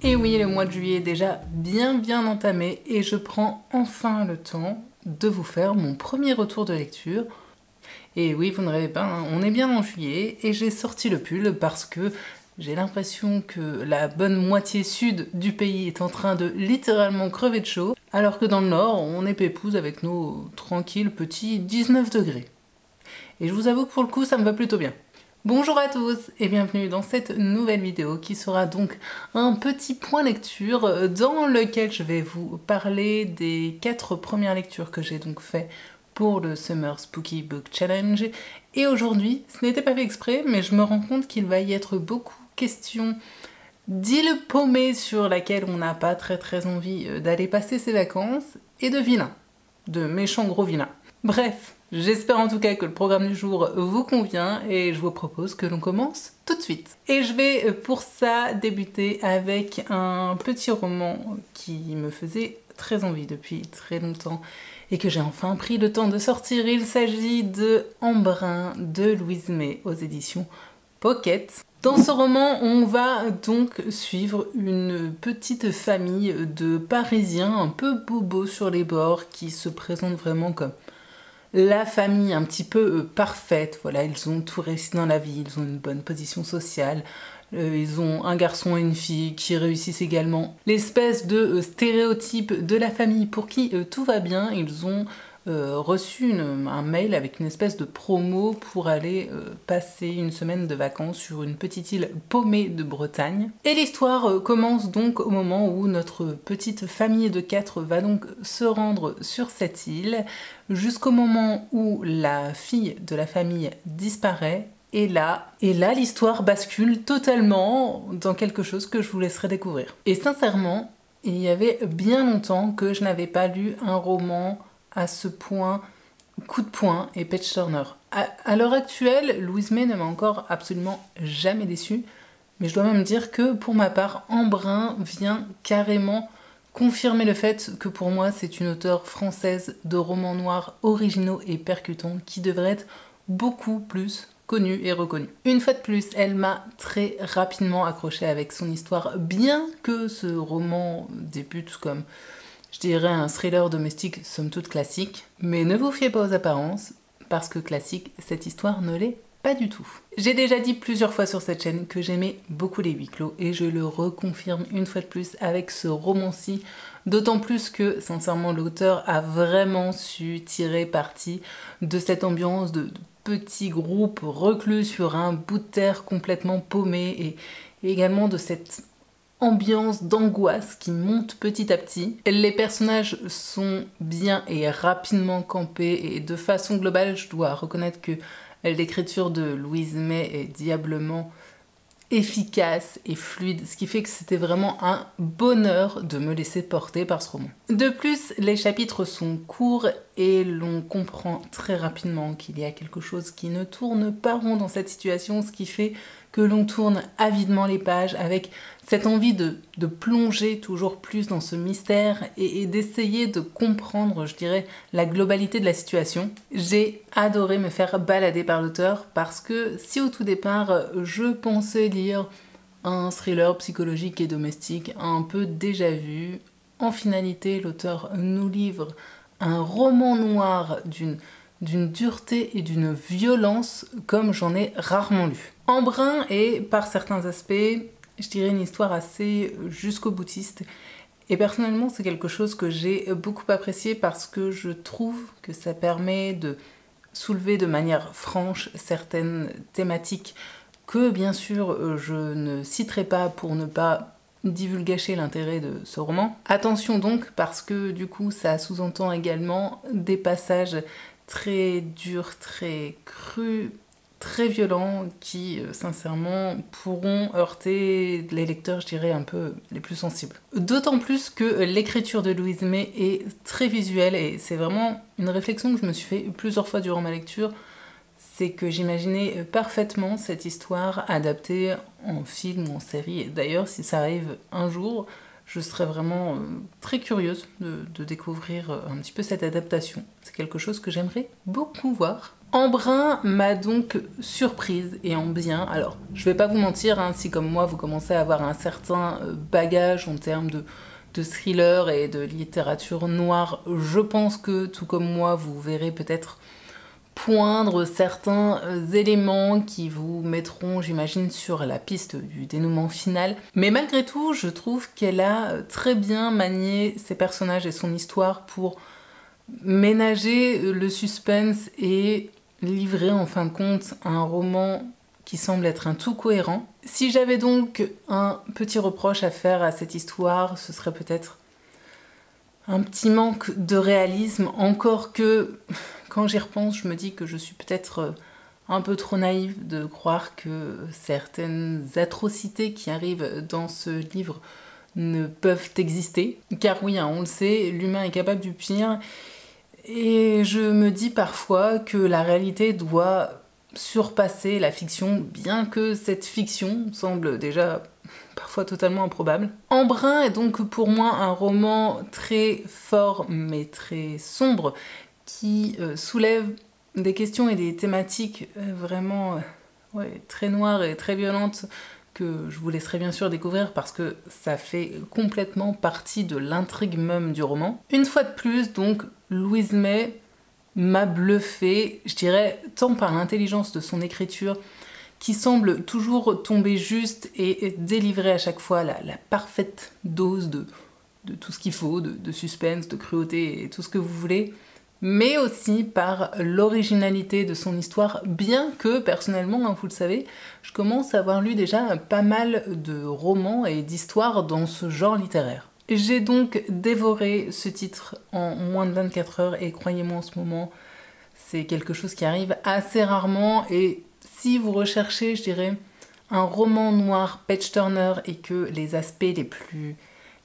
Et oui, le mois de juillet est déjà bien entamé et je prends enfin le temps de vous faire mon premier retour de lecture. Et oui, vous ne rêvez pas, hein, on est bien en juillet et j'ai sorti le pull parce que j'ai l'impression que la bonne moitié sud du pays est en train de littéralement crever de chaud, alors que dans le nord, on est pépouze avec nos tranquilles petits 19 degrés. Et je vous avoue que pour le coup, ça me va plutôt bien. Bonjour à tous et bienvenue dans cette nouvelle vidéo qui sera donc un petit point lecture dans lequel je vais vous parler des 4 premières lectures que j'ai donc fait pour le Summer Spooky Book Challenge. Et aujourd'hui, ce n'était pas fait exprès, mais je me rends compte qu'il va y être beaucoup question d'île paumée sur laquelle on n'a pas très envie d'aller passer ses vacances, et de vilains, de méchants gros vilains. Bref, j'espère en tout cas que le programme du jour vous convient et je vous propose que l'on commence tout de suite. Et je vais pour ça débuter avec un petit roman qui me faisait très envie depuis très longtemps et que j'ai enfin pris le temps de sortir. Il s'agit de Embrun de Louise May aux éditions Pocket. Dans ce roman, on va donc suivre une petite famille de Parisiens un peu bobos sur les bords qui se présentent vraiment comme la famille un petit peu parfaite. Voilà, ils ont tout réussi dans la vie, ils ont une bonne position sociale, ils ont un garçon et une fille qui réussissent également. L'espèce de stéréotype de la famille pour qui tout va bien. Ils ont reçu un mail avec une espèce de promo pour aller passer une semaine de vacances sur une petite île paumée de Bretagne. Et l'histoire commence donc au moment où notre petite famille de 4 va donc se rendre sur cette île, jusqu'au moment où la fille de la famille disparaît. Et là, l'histoire bascule totalement dans quelque chose que je vous laisserai découvrir. Et sincèrement, il y avait bien longtemps que je n'avais pas lu un roman à ce point coup de poing et page turner. À l'heure actuelle, Louise May ne m'a encore absolument jamais déçue, mais je dois même dire que pour ma part, Embrun vient carrément confirmer le fait que pour moi c'est une auteure française de romans noirs originaux et percutants qui devrait être beaucoup plus connue et reconnue. Une fois de plus, elle m'a très rapidement accrochée avec son histoire, bien que ce roman débute comme, je dirais, un thriller domestique somme toute classique. Mais ne vous fiez pas aux apparences, parce que classique, cette histoire ne l'est pas du tout. J'ai déjà dit plusieurs fois sur cette chaîne que j'aimais beaucoup les huis clos et je le reconfirme une fois de plus avec ce roman-ci, d'autant plus que, sincèrement, l'auteur a vraiment su tirer parti de cette ambiance de petits groupes reclus sur un bout de terre complètement paumé et également de cette ambiance d'angoisse qui monte petit à petit. Les personnages sont bien et rapidement campés et de façon globale, je dois reconnaître que l'écriture de Louise May est diablement efficace et fluide, ce qui fait que c'était vraiment un bonheur de me laisser porter par ce roman. De plus, les chapitres sont courts et l'on comprend très rapidement qu'il y a quelque chose qui ne tourne pas rond dans cette situation, ce qui fait que l'on tourne avidement les pages avec cette envie de plonger toujours plus dans ce mystère et d'essayer de comprendre, je dirais, la globalité de la situation. J'ai adoré me faire balader par l'auteur parce que si au tout départ je pensais lire un thriller psychologique et domestique un peu déjà vu, en finalité l'auteur nous livre un roman noir d'une dureté et d'une violence comme j'en ai rarement lu. Embrun est, par certains aspects, je dirais une histoire assez jusqu'au boutiste. Et personnellement, c'est quelque chose que j'ai beaucoup apprécié parce que je trouve que ça permet de soulever de manière franche certaines thématiques que, bien sûr, je ne citerai pas pour ne pas divulgacher l'intérêt de ce roman. Attention donc, parce que du coup, ça sous-entend également des passages très durs, très crus, très violents qui, sincèrement, pourront heurter les lecteurs, je dirais, un peu les plus sensibles. D'autant plus que l'écriture de Louise May est très visuelle et c'est vraiment une réflexion que je me suis fait plusieurs fois durant ma lecture, c'est que j'imaginais parfaitement cette histoire adaptée en film ou en série. Et d'ailleurs, si ça arrive un jour, je serais vraiment très curieuse de découvrir un petit peu cette adaptation. C'est quelque chose que j'aimerais beaucoup voir. Embrun m'a donc surprise et en bien. Alors, je vais pas vous mentir, hein, si comme moi vous commencez à avoir un certain bagage en termes de thriller et de littérature noire, je pense que tout comme moi vous verrez peut-être poindre certains éléments qui vous mettront, j'imagine, sur la piste du dénouement final. Mais malgré tout, je trouve qu'elle a très bien manié ses personnages et son histoire pour ménager le suspense et livrer en fin de compte un roman qui semble être un tout cohérent. Si j'avais donc un petit reproche à faire à cette histoire, ce serait peut-être un petit manque de réalisme, encore que quand j'y repense, je me dis que je suis peut-être un peu trop naïve de croire que certaines atrocités qui arrivent dans ce livre ne peuvent exister. Car oui, hein, on le sait, l'humain est capable du pire. Et je me dis parfois que la réalité doit surpasser la fiction, bien que cette fiction semble déjà parfois totalement improbable. Embrun est donc pour moi un roman très fort mais très sombre qui soulève des questions et des thématiques vraiment très noires et très violentes que je vous laisserai bien sûr découvrir parce que ça fait complètement partie de l'intrigue même du roman. Une fois de plus, donc, Louise May m'a bluffé, je dirais, tant par l'intelligence de son écriture, qui semble toujours tomber juste et délivrer à chaque fois la parfaite dose de tout ce qu'il faut, de suspense, de cruauté et tout ce que vous voulez, mais aussi par l'originalité de son histoire, bien que personnellement, hein, vous le savez, je commence à avoir lu déjà pas mal de romans et d'histoires dans ce genre littéraire. J'ai donc dévoré ce titre en moins de 24 heures et croyez-moi en ce moment, c'est quelque chose qui arrive assez rarement et si vous recherchez, je dirais, un roman noir page-turner et que les aspects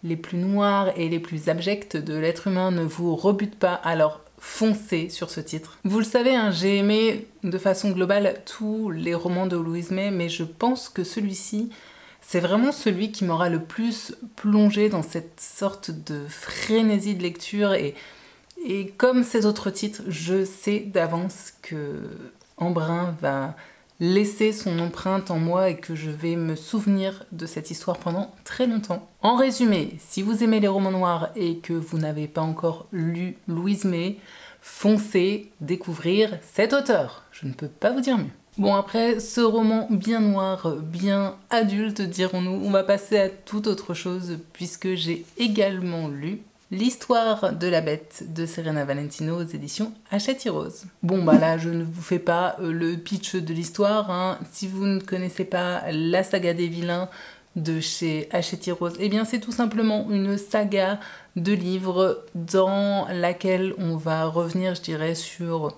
les plus noirs et les plus abjects de l'être humain ne vous rebutent pas, alors foncez sur ce titre. Vous le savez, hein, j'ai aimé de façon globale tous les romans de Louise May, mais je pense que celui-ci, c'est vraiment celui qui m'aura le plus plongé dans cette sorte de frénésie de lecture et comme ces autres titres, je sais d'avance que Embrun va laisser son empreinte en moi et que je vais me souvenir de cette histoire pendant très longtemps. En résumé, si vous aimez les romans noirs et que vous n'avez pas encore lu Louise May, foncez découvrir cet auteur. Je ne peux pas vous dire mieux. Bon, après ce roman bien noir, bien adulte dirons-nous, on va passer à toute autre chose puisque j'ai également lu L'histoire de la bête de Serena Valentino aux éditions Hachette Rose. Bon bah là je ne vous fais pas le pitch de l'histoire, hein. Si vous ne connaissez pas la saga des vilains de chez Hachette Rose, eh bien c'est tout simplement une saga de livres dans laquelle on va revenir, je dirais, sur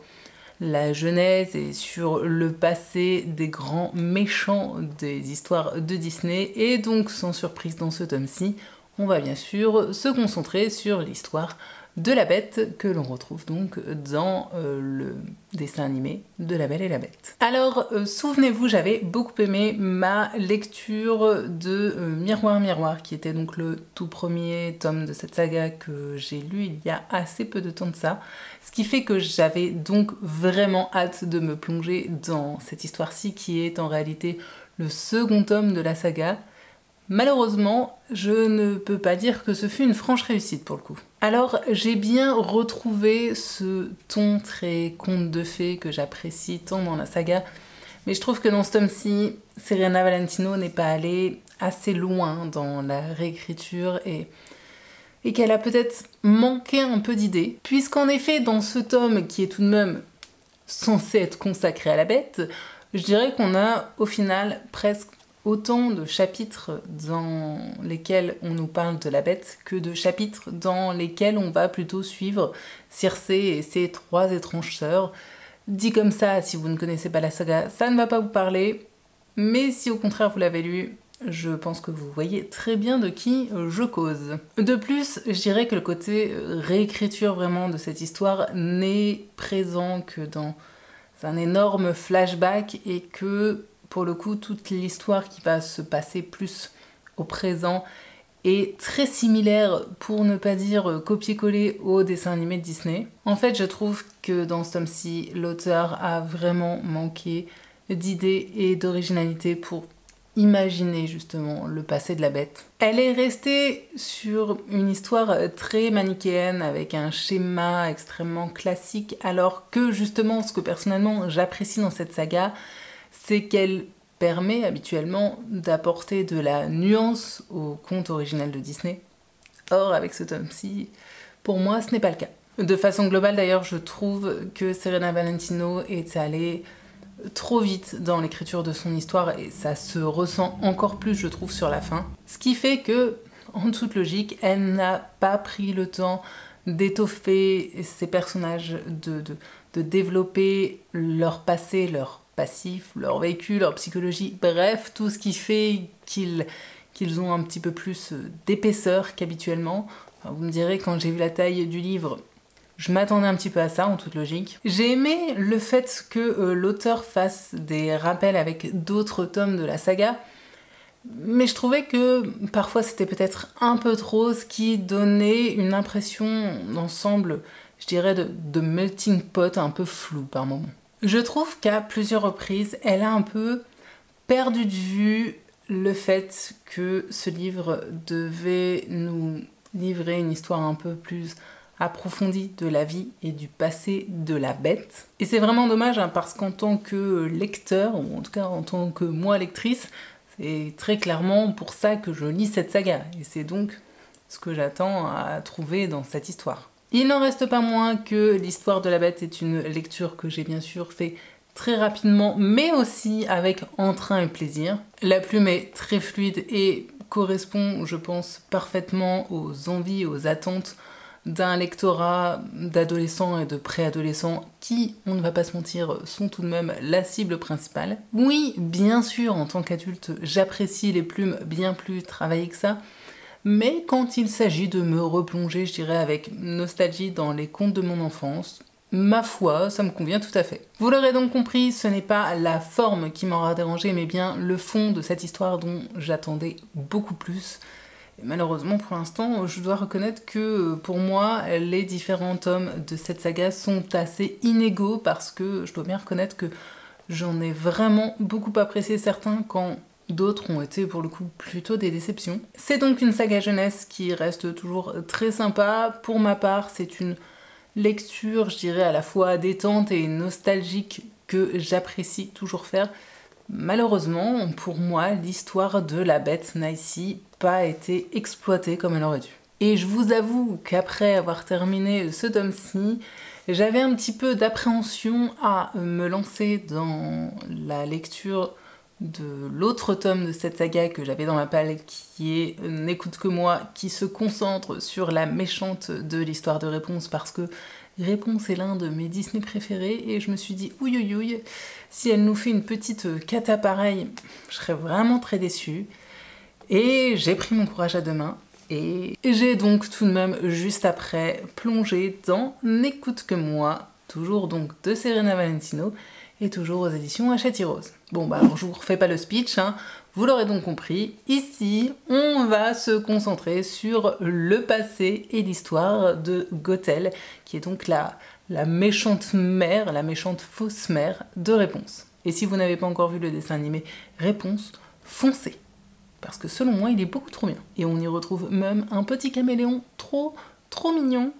la genèse et sur le passé des grands méchants des histoires de Disney et donc sans surprise dans ce tome-ci, on va bien sûr se concentrer sur l'histoire de la bête que l'on retrouve donc dans le dessin animé de La Belle et la Bête. Alors, souvenez-vous, j'avais beaucoup aimé ma lecture de Miroir Miroir, qui était donc le tout premier tome de cette saga que j'ai lu il y a assez peu de temps de ça, ce qui fait que j'avais donc vraiment hâte de me plonger dans cette histoire-ci qui est en réalité le second tome de la saga. Malheureusement, je ne peux pas dire que ce fut une franche réussite pour le coup. Alors, j'ai bien retrouvé ce ton très conte de fées que j'apprécie tant dans la saga, mais je trouve que dans ce tome-ci, Serena Valentino n'est pas allée assez loin dans la réécriture et qu'elle a peut-être manqué un peu d'idées, puisqu'en effet, dans ce tome qui est tout de même censé être consacré à la bête, je dirais qu'on a au final presque autant de chapitres dans lesquels on nous parle de la bête que de chapitres dans lesquels on va plutôt suivre Circé et ses trois étranges sœurs. Dit comme ça, si vous ne connaissez pas la saga, ça ne va pas vous parler, mais si au contraire vous l'avez lu, je pense que vous voyez très bien de qui je cause. De plus, je dirais que le côté réécriture vraiment de cette histoire n'est présent que dans un énorme flashback et que pour le coup, toute l'histoire qui va se passer plus au présent est très similaire, pour ne pas dire copier-coller, au dessin animé de Disney. En fait, je trouve que dans ce tome-ci, l'auteur a vraiment manqué d'idées et d'originalité pour imaginer justement le passé de la Bête. Elle est restée sur une histoire très manichéenne avec un schéma extrêmement classique, alors que justement ce que personnellement j'apprécie dans cette saga, c'est qu'elle permet habituellement d'apporter de la nuance au conte original de Disney. Or, avec ce tome-ci, pour moi, ce n'est pas le cas. De façon globale, d'ailleurs, je trouve que Serena Valentino est allée trop vite dans l'écriture de son histoire et ça se ressent encore plus, je trouve, sur la fin. Ce qui fait que, en toute logique, elle n'a pas pris le temps d'étoffer ses personnages, de développer leur passé, leur passif, leur vécu, leur psychologie, bref, tout ce qui fait qu'ils ont un petit peu plus d'épaisseur qu'habituellement. Enfin, vous me direz, quand j'ai vu la taille du livre, je m'attendais un petit peu à ça, en toute logique. J'ai aimé le fait que l'auteur fasse des rappels avec d'autres tomes de la saga, mais je trouvais que parfois c'était peut-être un peu trop, ce qui donnait une impression d'ensemble, je dirais, de melting pot un peu flou par moments. Je trouve qu'à plusieurs reprises, elle a un peu perdu de vue le fait que ce livre devait nous livrer une histoire un peu plus approfondie de la vie et du passé de la Bête. Et c'est vraiment dommage, hein, parce qu'en tant que lecteur, ou en tout cas en tant que moi lectrice, c'est très clairement pour ça que je lis cette saga. Et c'est donc ce que j'attends à trouver dans cette histoire. Il n'en reste pas moins que l'histoire de la Bête est une lecture que j'ai bien sûr fait très rapidement, mais aussi avec entrain et plaisir. La plume est très fluide et correspond, je pense, parfaitement aux envies, aux attentes d'un lectorat d'adolescents et de préadolescents qui, on ne va pas se mentir, sont tout de même la cible principale. Oui, bien sûr, en tant qu'adulte, j'apprécie les plumes bien plus travaillées que ça, mais quand il s'agit de me replonger, je dirais, avec nostalgie dans les contes de mon enfance, ma foi, ça me convient tout à fait. Vous l'aurez donc compris, ce n'est pas la forme qui m'aura dérangé, mais bien le fond de cette histoire dont j'attendais beaucoup plus. Et malheureusement, pour l'instant, je dois reconnaître que pour moi, les différents tomes de cette saga sont assez inégaux parce que je dois bien reconnaître que j'en ai vraiment beaucoup apprécié certains quand d'autres ont été pour le coup plutôt des déceptions. C'est donc une saga jeunesse qui reste toujours très sympa. Pour ma part, c'est une lecture, je dirais, à la fois détente et nostalgique que j'apprécie toujours faire. Malheureusement, pour moi, l'histoire de la Bête n'a ici pas été exploitée comme elle aurait dû. Et je vous avoue qu'après avoir terminé ce tome-ci, j'avais un petit peu d'appréhension à me lancer dans la lecture de l'autre tome de cette saga que j'avais dans ma palle, qui est N'écoute que moi, qui se concentre sur la méchante de l'histoire de Réponse, parce que Réponse est l'un de mes Disney préférés, et je me suis dit ouïe ouïe ouïe, si elle nous fait une petite cata pareille, je serais vraiment très déçue. Et j'ai pris mon courage à deux mains, et j'ai donc tout de même juste après plongé dans N'écoute que moi, toujours donc de Serena Valentino, et toujours aux éditions Hachette Rose. Bon bah alors je vous refais pas le speech, hein. Vous l'aurez donc compris, ici on va se concentrer sur le passé et l'histoire de Gothel, qui est donc la méchante mère, la méchante fausse mère de Réponse. Et si vous n'avez pas encore vu le dessin animé Réponse, foncez, parce que selon moi il est beaucoup trop bien. Et on y retrouve même un petit caméléon trop mignon,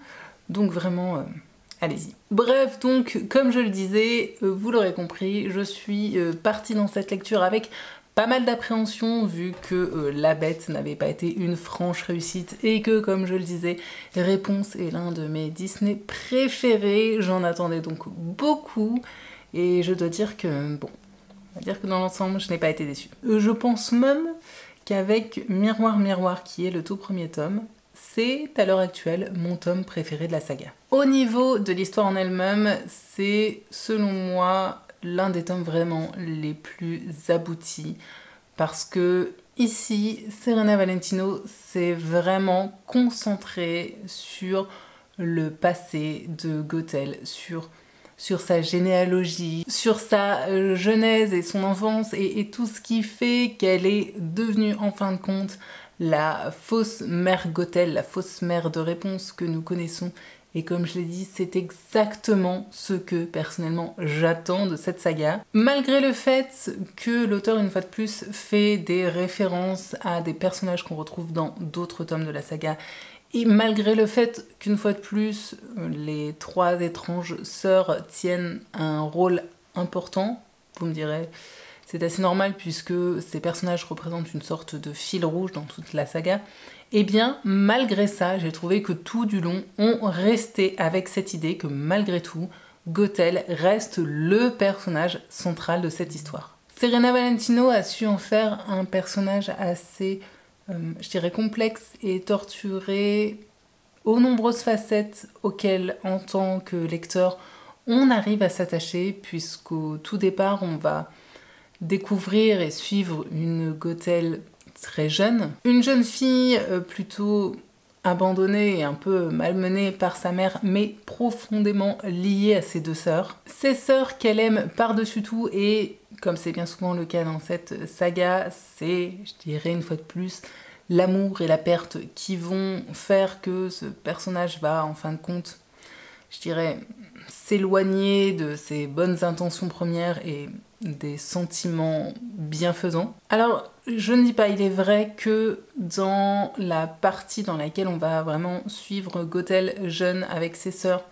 donc vraiment... allez-y. Bref, donc, comme je le disais, vous l'aurez compris, je suis partie dans cette lecture avec pas mal d'appréhension vu que La Bête n'avait pas été une franche réussite et que, comme je le disais, Réponse est l'un de mes Disney préférés. J'en attendais donc beaucoup et je dois dire que, bon, on va dire que dans l'ensemble, je n'ai pas été déçue. Je pense même qu'avec Miroir Miroir, qui est le tout premier tome, c'est à l'heure actuelle mon tome préféré de la saga. Au niveau de l'histoire en elle-même, c'est selon moi l'un des tomes vraiment les plus aboutis parce que ici, Serena Valentino s'est vraiment concentrée sur le passé de Gothel, sur sa généalogie, sur sa genèse et son enfance et tout ce qui fait qu'elle est devenue en fin de compte la fausse mère Gothel, la fausse mère de réponse que nous connaissons. Et comme je l'ai dit, c'est exactement ce que personnellement j'attends de cette saga. Malgré le fait que l'auteur une fois de plus fait des références à des personnages qu'on retrouve dans d'autres tomes de la saga, et malgré le fait qu'une fois de plus les 3 étranges sœurs tiennent un rôle important, vous me direz, c'est assez normal puisque ces personnages représentent une sorte de fil rouge dans toute la saga. Eh bien, malgré ça, j'ai trouvé que tout du long, on restait avec cette idée que malgré tout, Gothel reste le personnage central de cette histoire. Serena Valentino a su en faire un personnage assez, je dirais, complexe et torturé aux nombreuses facettes auxquelles, en tant que lecteur, on arrive à s'attacher, puisqu'au tout départ, on va découvrir et suivre une Gothel très jeune. Une jeune fille plutôt abandonnée et un peu malmenée par sa mère, mais profondément liée à ses 2 sœurs. Ces sœurs qu'elle aime par-dessus tout et, comme c'est bien souvent le cas dans cette saga, c'est, je dirais une fois de plus, l'amour et la perte qui vont faire que ce personnage va, en fin de compte, je dirais, s'éloigner de ses bonnes intentions premières et des sentiments bienfaisants. Alors, je ne dis pas, il est vrai que dans la partie dans laquelle on va vraiment suivre Gothel jeune avec ses sœurs,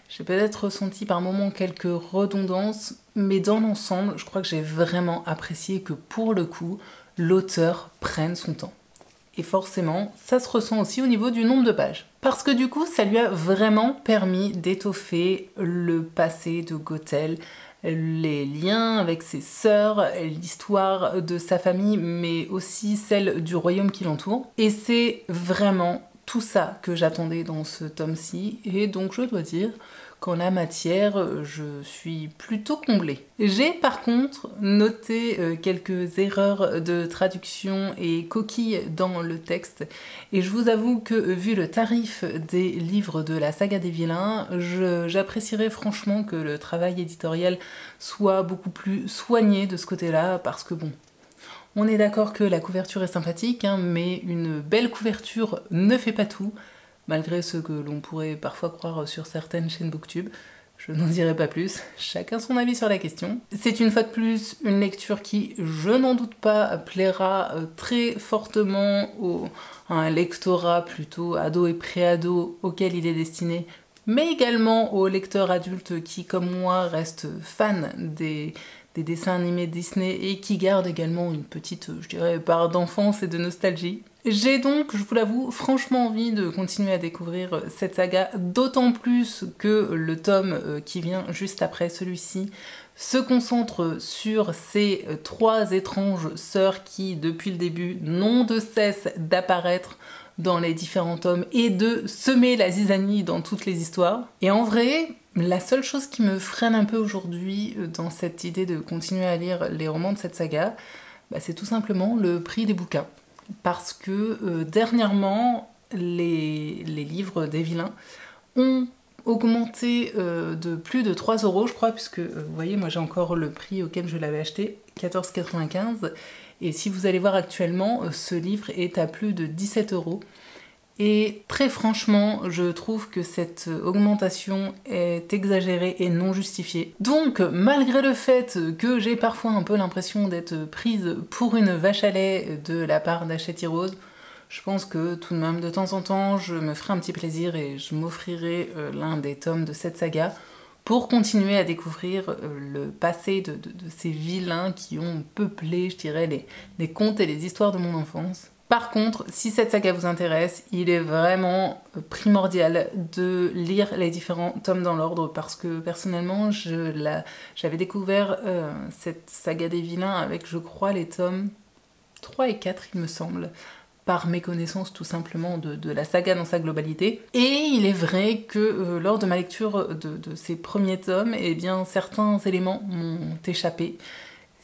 j'ai peut-être ressenti par moments quelques redondances, mais dans l'ensemble, je crois que j'ai vraiment apprécié que pour le coup, l'auteur prenne son temps. Et forcément, ça se ressent aussi au niveau du nombre de pages. Parce que du coup, ça lui a vraiment permis d'étoffer le passé de Gothel, les liens avec ses sœurs, l'histoire de sa famille, mais aussi celle du royaume qui l'entoure. Et c'est vraiment tout ça que j'attendais dans ce tome-ci, et donc je dois dire qu'en la matière, je suis plutôt comblée. J'ai par contre noté quelques erreurs de traduction et coquilles dans le texte, et je vous avoue que vu le tarif des livres de la saga des vilains, j'apprécierais franchement que le travail éditorial soit beaucoup plus soigné de ce côté-là, parce que bon, on est d'accord que la couverture est sympathique, hein, mais une belle couverture ne fait pas tout, malgré ce que l'on pourrait parfois croire sur certaines chaînes Booktube. Je n'en dirai pas plus, chacun son avis sur la question. C'est une fois de plus une lecture qui, je n'en doute pas, plaira très fortement à un lectorat plutôt ado et pré-ado auquel il est destiné, mais également aux lecteurs adultes qui, comme moi, restent fans des dessins animés Disney et qui gardent également une petite, je dirais, part d'enfance et de nostalgie. J'ai donc, je vous l'avoue, franchement envie de continuer à découvrir cette saga, d'autant plus que le tome qui vient juste après celui-ci se concentre sur ces 3 étranges sœurs qui, depuis le début, n'ont de cesse d'apparaître dans les différents tomes et de semer la zizanie dans toutes les histoires. Et en vrai, la seule chose qui me freine un peu aujourd'hui dans cette idée de continuer à lire les romans de cette saga, c'est tout simplement le prix des bouquins. Parce que dernièrement, les livres des vilains ont augmenté de plus de 3 €, je crois, puisque vous voyez, moi j'ai encore le prix auquel je l'avais acheté, 14,95 €. Et si vous allez voir actuellement, ce livre est à plus de 17 €. Et très franchement, je trouve que cette augmentation est exagérée et non justifiée. Donc, malgré le fait que j'ai parfois un peu l'impression d'être prise pour une vache à lait de la part d'Hachette Heroes, je pense que tout de même, de temps en temps, je me ferai un petit plaisir et je m'offrirai l'un des tomes de cette saga pour continuer à découvrir le passé de ces vilains qui ont peuplé, je dirais, les contes et les histoires de mon enfance. Par contre, si cette saga vous intéresse, il est vraiment primordial de lire les différents tomes dans l'ordre parce que personnellement, j'avais découvert cette saga des vilains avec, je crois, les tomes 3 et 4, il me semble, par méconnaissance tout simplement de la saga dans sa globalité. Et il est vrai que lors de ma lecture de ces premiers tomes, eh bien, certains éléments m'ont échappé,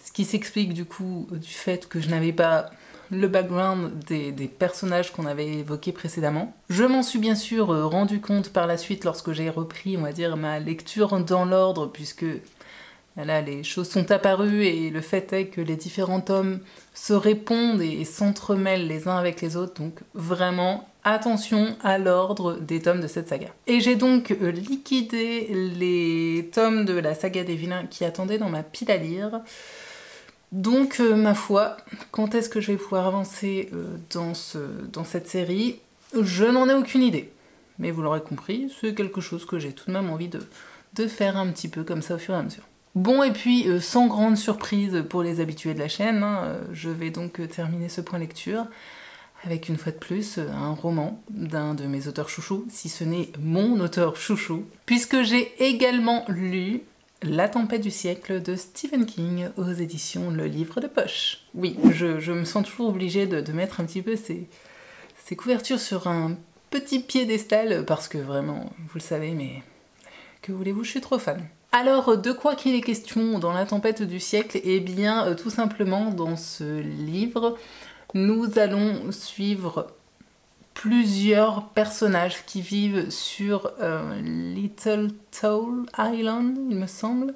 ce qui s'explique du coup du fait que je n'avais pas le background des personnages qu'on avait évoqués précédemment. Je m'en suis bien sûr rendu compte par la suite lorsque j'ai repris, on va dire, ma lecture dans l'ordre, puisque Là, les choses sont apparues et le fait est que les différents tomes se répondent et s'entremêlent les uns avec les autres, donc vraiment attention à l'ordre des tomes de cette saga. Et j'ai donc liquidé les tomes de la saga des vilains qui attendaient dans ma pile à lire. Donc ma foi, quand est-ce que je vais pouvoir avancer dans cette série? Je n'en ai aucune idée. Mais vous l'aurez compris, c'est quelque chose que j'ai tout de même envie de faire un petit peu comme ça au fur et à mesure. Bon, et puis, sans grande surprise pour les habitués de la chaîne, hein, je vais donc terminer ce point lecture avec une fois de plus un roman d'un de mes auteurs chouchous, si ce n'est mon auteur chouchou, puisque j'ai également lu La tempête du siècle de Stephen King aux éditions Le Livre de Poche. Oui, je me sens toujours obligée de mettre un petit peu ces couvertures sur un petit piédestal, parce que vraiment, vous le savez, mais que voulez-vous, je suis trop fan. Alors, de quoi qu'il est question dans La tempête du siècle? Eh bien, tout simplement, dans ce livre, nous allons suivre plusieurs personnages qui vivent sur Little Toll Island, il me semble,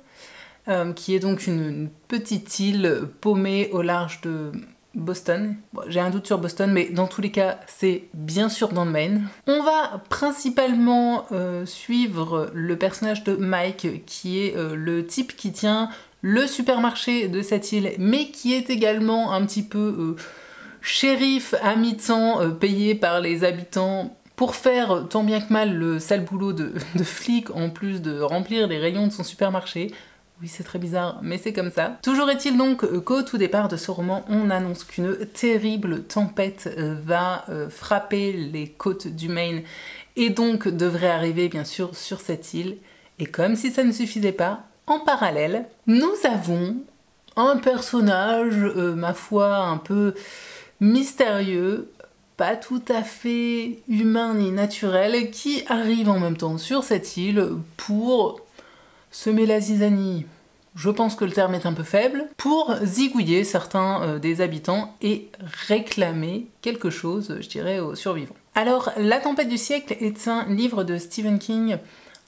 qui est donc une petite île paumée au large de Boston. Bon, j'ai un doute sur Boston, mais dans tous les cas, c'est bien sûr dans le Maine. On va principalement suivre le personnage de Mike, qui est le type qui tient le supermarché de cette île, mais qui est également un petit peu shérif à mi-temps, payé par les habitants pour faire tant bien que mal le sale boulot de flic, en plus de remplir les rayons de son supermarché. Oui, c'est très bizarre, mais c'est comme ça. Toujours est-il donc qu'au tout départ de ce roman, on annonce qu'une terrible tempête va frapper les côtes du Maine et donc devrait arriver bien sûr sur cette île. Et comme si ça ne suffisait pas, en parallèle, nous avons un personnage, ma foi, un peu mystérieux, pas tout à fait humain ni naturel, qui arrive en même temps sur cette île pour semer la zizanie, je pense que le terme est un peu faible, pour zigouiller certains des habitants et réclamer quelque chose, je dirais, aux survivants. Alors, La tempête du siècle est un livre de Stephen King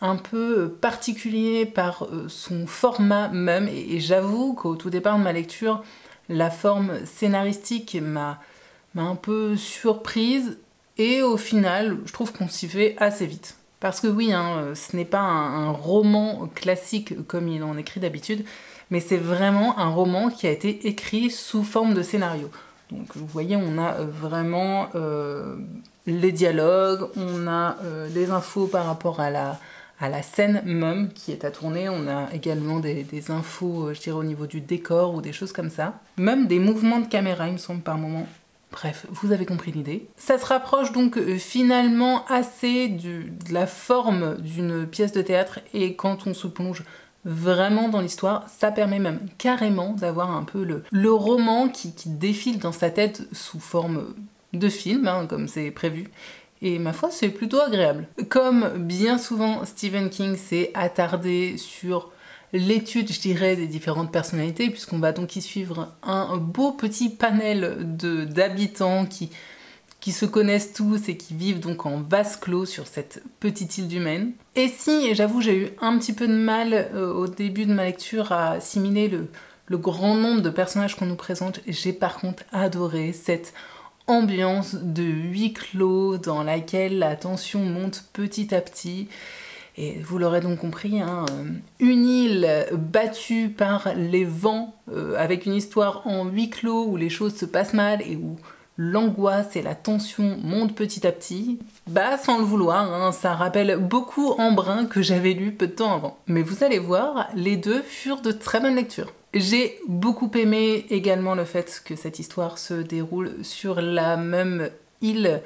un peu particulier par son format même, et j'avoue qu'au tout départ de ma lecture, la forme scénaristique m'a un peu surprise, et au final, je trouve qu'on s'y fait assez vite. Parce que oui, hein, ce n'est pas un roman classique comme il en écrit d'habitude, mais c'est vraiment un roman qui a été écrit sous forme de scénario. Donc vous voyez, on a vraiment les dialogues, on a les infos par rapport à la scène même qui est à tourner, on a également des infos, je dirais, au niveau du décor ou des choses comme ça. Même des mouvements de caméra, il me semble, par moment. Bref, vous avez compris l'idée. Ça se rapproche donc finalement assez de la forme d'une pièce de théâtre, et quand on se plonge vraiment dans l'histoire, ça permet même carrément d'avoir un peu le roman qui défile dans sa tête sous forme de film, hein, comme c'est prévu. Et ma foi, c'est plutôt agréable. Comme bien souvent, Stephen King s'est attardé sur l'étude, je dirais, des différentes personnalités, puisqu'on va donc y suivre un beau petit panel d'habitants qui se connaissent tous et qui vivent donc en vase clos sur cette petite île du Maine. Et si, j'avoue, j'ai eu un petit peu de mal au début de ma lecture à assimiler le grand nombre de personnages qu'on nous présente, j'ai par contre adoré cette ambiance de huis clos dans laquelle la tension monte petit à petit. Et vous l'aurez donc compris, hein, une île battue par les vents, avec une histoire en huis clos où les choses se passent mal et où l'angoisse et la tension montent petit à petit, bah sans le vouloir, hein, ça rappelle beaucoup Embrun que j'avais lu peu de temps avant. Mais vous allez voir, les deux furent de très bonnes lectures. J'ai beaucoup aimé également le fait que cette histoire se déroule sur la même île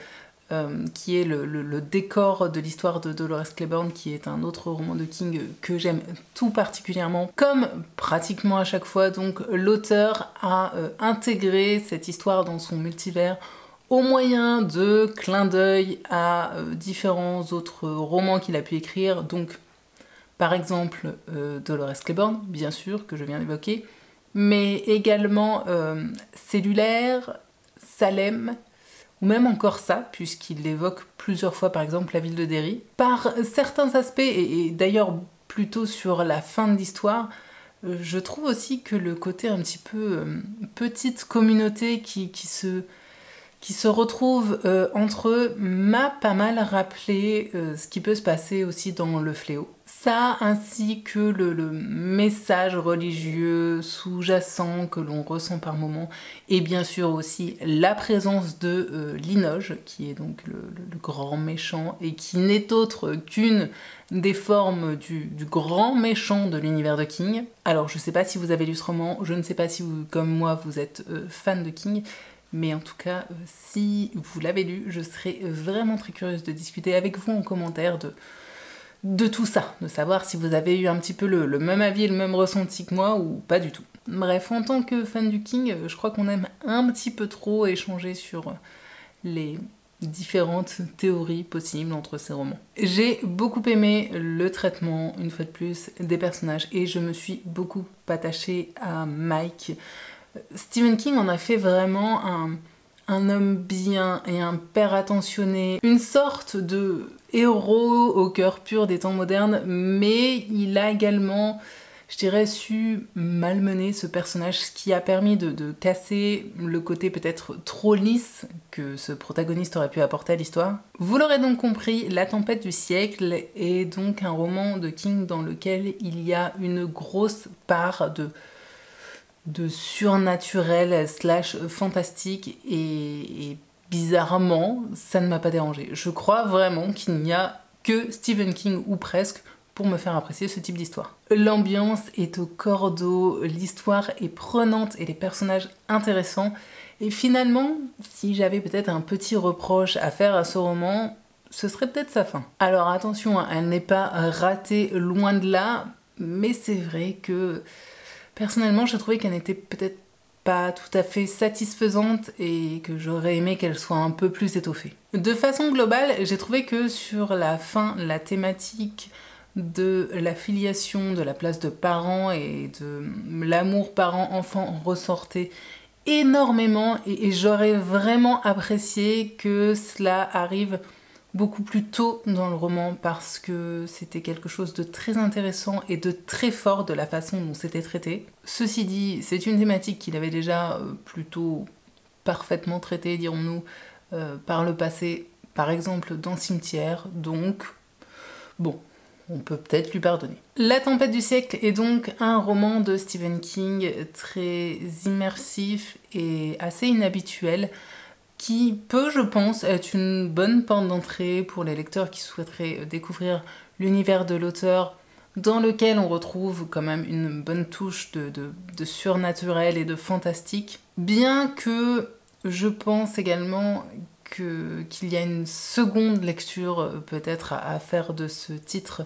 qui est le décor de l'histoire de Dolores Claiborne, qui est un autre roman de King que j'aime tout particulièrement. Comme pratiquement à chaque fois, donc l'auteur a intégré cette histoire dans son multivers au moyen de clins d'œil à différents autres romans qu'il a pu écrire. Donc par exemple Dolores Claiborne, bien sûr, que je viens d'évoquer, mais également Cellulaire, Salem, ou même encore ça, puisqu'il évoque plusieurs fois par exemple la ville de Derry. Par certains aspects, et d'ailleurs plutôt sur la fin de l'histoire, Je trouve aussi que le côté un petit peu petite communauté qui se retrouve entre eux m'a pas mal rappelé ce qui peut se passer aussi dans Le Fléau. Ça, ainsi que le message religieux sous-jacent que l'on ressent par moments, et bien sûr aussi la présence de Linoge, qui est donc le grand méchant, et qui n'est autre qu'une des formes du grand méchant de l'univers de King. Alors je sais pas si vous avez lu ce roman, je ne sais pas si vous, comme moi, vous êtes fan de King, mais en tout cas, si vous l'avez lu, je serais vraiment très curieuse de discuter avec vous en commentaire de tout ça, de savoir si vous avez eu un petit peu le même avis et le même ressenti que moi ou pas du tout. Bref, en tant que fan du King, je crois qu'on aime un petit peu trop échanger sur les différentes théories possibles entre ces romans. J'ai beaucoup aimé le traitement, une fois de plus, des personnages et je me suis beaucoup attachée à Mike. Stephen King en a fait vraiment un homme bien et un père attentionné, une sorte de héros au cœur pur des temps modernes, mais il a également, je dirais, su malmener ce personnage, ce qui a permis de casser le côté peut-être trop lisse que ce protagoniste aurait pu apporter à l'histoire. Vous l'aurez donc compris, La Tempête du siècle est donc un roman de King dans lequel il y a une grosse part de surnaturel slash fantastique et bizarrement, ça ne m'a pas dérangé. Je crois vraiment qu'il n'y a que Stephen King, ou presque, pour me faire apprécier ce type d'histoire. L'ambiance est au cordeau, l'histoire est prenante et les personnages intéressants. Et finalement, si j'avais peut-être un petit reproche à faire à ce roman, ce serait peut-être sa fin. Alors attention, elle n'est pas ratée, loin de là, mais c'est vrai que personnellement, j'ai trouvé qu'elle n'était peut-être pas tout à fait satisfaisante et que j'aurais aimé qu'elle soit un peu plus étoffée. De façon globale, j'ai trouvé que sur la fin, la thématique de la filiation, de la place de parents et de l'amour parent-enfant ressortait énormément et j'aurais vraiment apprécié que cela arrive beaucoup plus tôt dans le roman parce que c'était quelque chose de très intéressant et de très fort de la façon dont c'était traité. Ceci dit, c'est une thématique qu'il avait déjà plutôt parfaitement traitée, dirons-nous, par le passé, par exemple dans Cimetière, donc bon, on peut peut-être lui pardonner. La Tempête du siècle est donc un roman de Stephen King très immersif et assez inhabituel, qui peut, je pense, être une bonne porte d'entrée pour les lecteurs qui souhaiteraient découvrir l'univers de l'auteur, dans lequel on retrouve quand même une bonne touche de surnaturel et de fantastique, bien que je pense également qu'il y a une seconde lecture peut-être à faire de ce titre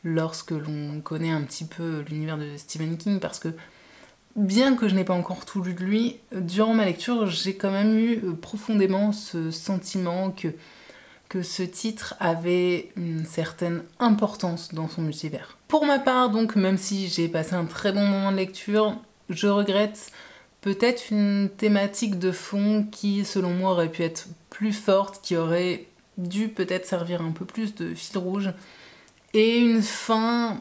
lorsque l'on connaît un petit peu l'univers de Stephen King, parce que bien que je n'ai pas encore tout lu de lui, durant ma lecture, j'ai quand même eu profondément ce sentiment que ce titre avait une certaine importance dans son multivers. Pour ma part, donc, même si j'ai passé un très bon moment de lecture, je regrette peut-être une thématique de fond qui, selon moi, aurait pu être plus forte, qui aurait dû peut-être servir un peu plus de fil rouge, et une fin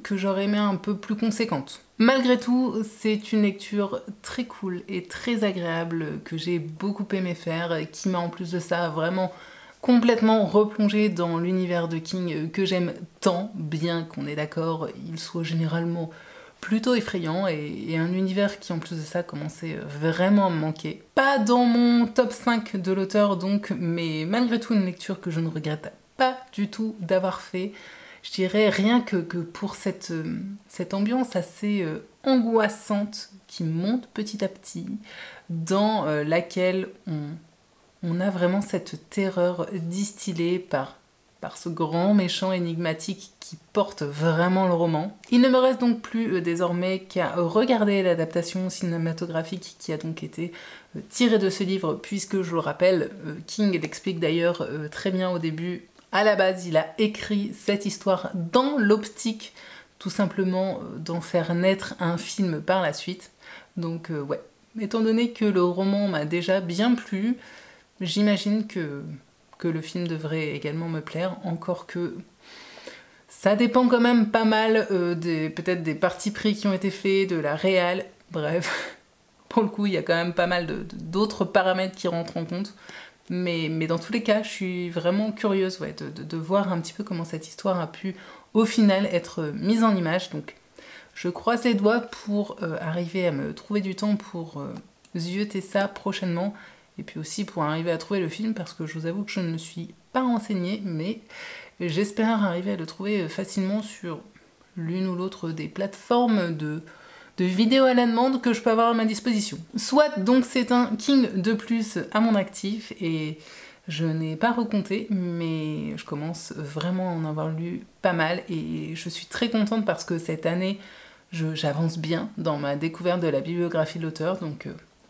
que j'aurais aimé un peu plus conséquente. Malgré tout, c'est une lecture très cool et très agréable que j'ai beaucoup aimé faire, qui m'a en plus de ça vraiment complètement replongée dans l'univers de King que j'aime tant, bien qu'on est d'accord, il soit généralement plutôt effrayant et un univers qui en plus de ça commençait vraiment à me manquer. Pas dans mon top 5 de l'auteur donc, mais malgré tout une lecture que je ne regrette pas du tout d'avoir fait. Je dirais rien que pour cette ambiance assez angoissante qui monte petit à petit, dans laquelle on a vraiment cette terreur distillée par ce grand méchant énigmatique qui porte vraiment le roman. Il ne me reste donc plus désormais qu'à regarder l'adaptation cinématographique qui a donc été tirée de ce livre, puisque je le rappelle, King l'explique d'ailleurs très bien au début. À la base, il a écrit cette histoire dans l'optique, tout simplement, d'en faire naître un film par la suite. Donc ouais, étant donné que le roman m'a déjà bien plu, j'imagine que le film devrait également me plaire, encore que Ça dépend quand même pas mal peut-être des partis pris qui ont été faits, de la réal, bref. Pour le coup, il y a quand même pas mal d'autres paramètres qui rentrent en compte. Mais dans tous les cas, je suis vraiment curieuse de voir un petit peu comment cette histoire a pu, au final, être mise en image. Donc, je croise les doigts pour arriver à me trouver du temps pour zioter ça prochainement. Et puis aussi pour arriver à trouver le film, parce que je vous avoue que je ne me suis pas renseignée, mais j'espère arriver à le trouver facilement sur l'une ou l'autre des plateformes de vidéos à la demande que je peux avoir à ma disposition. Soit donc c'est un King de plus à mon actif, et je n'ai pas recompté, mais je commence vraiment à en avoir lu pas mal, et je suis très contente parce que cette année, j'avance bien dans ma découverte de la bibliographie de l'auteur, donc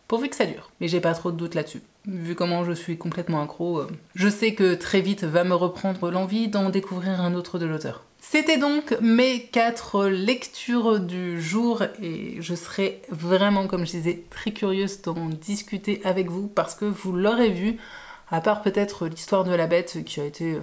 pourvu que ça dure. Mais j'ai pas trop de doutes là-dessus. Vu comment je suis complètement accro, je sais que très vite va me reprendre l'envie d'en découvrir un autre de l'auteur. C'était donc mes 4 lectures du jour, et je serais vraiment, comme je disais, très curieuse d'en discuter avec vous parce que vous l'aurez vu, à part peut-être l'histoire de la bête qui a été,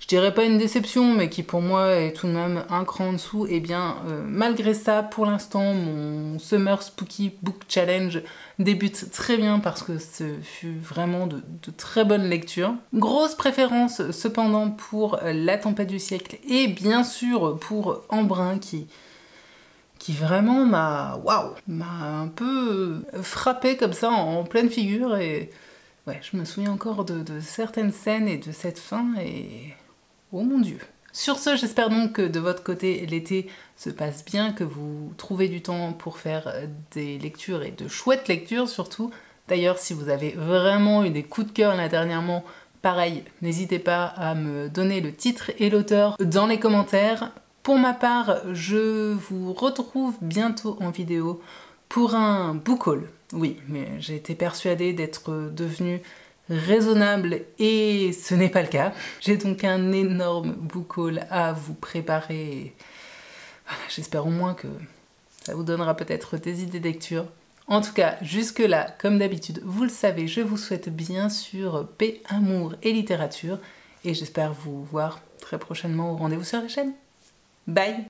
je dirais pas une déception, mais qui pour moi est tout de même un cran en dessous, et bien malgré ça, pour l'instant, mon Summer Spooky Book Challenge débute très bien parce que ce fut vraiment de très bonnes lectures. Grosse préférence cependant pour La Tempête du siècle et bien sûr pour Embrun qui vraiment m'a un peu frappé comme ça en pleine figure, et ouais, je me souviens encore de certaines scènes et de cette fin, et oh mon Dieu. Sur ce, j'espère donc que de votre côté, l'été se passe bien, que vous trouvez du temps pour faire des lectures, et de chouettes lectures surtout. D'ailleurs, si vous avez vraiment eu des coups de cœur là dernièrement, pareil, n'hésitez pas à me donner le titre et l'auteur dans les commentaires. Pour ma part, je vous retrouve bientôt en vidéo pour un book haul. Oui, mais j'ai été persuadée d'être devenue raisonnable et ce n'est pas le cas. J'ai donc un énorme book haul à vous préparer. Voilà, j'espère au moins que ça vous donnera peut-être des idées de lecture. En tout cas, jusque-là, comme d'habitude, vous le savez, je vous souhaite bien sûr paix, amour et littérature, et j'espère vous voir très prochainement au rendez-vous sur la chaîne. Bye!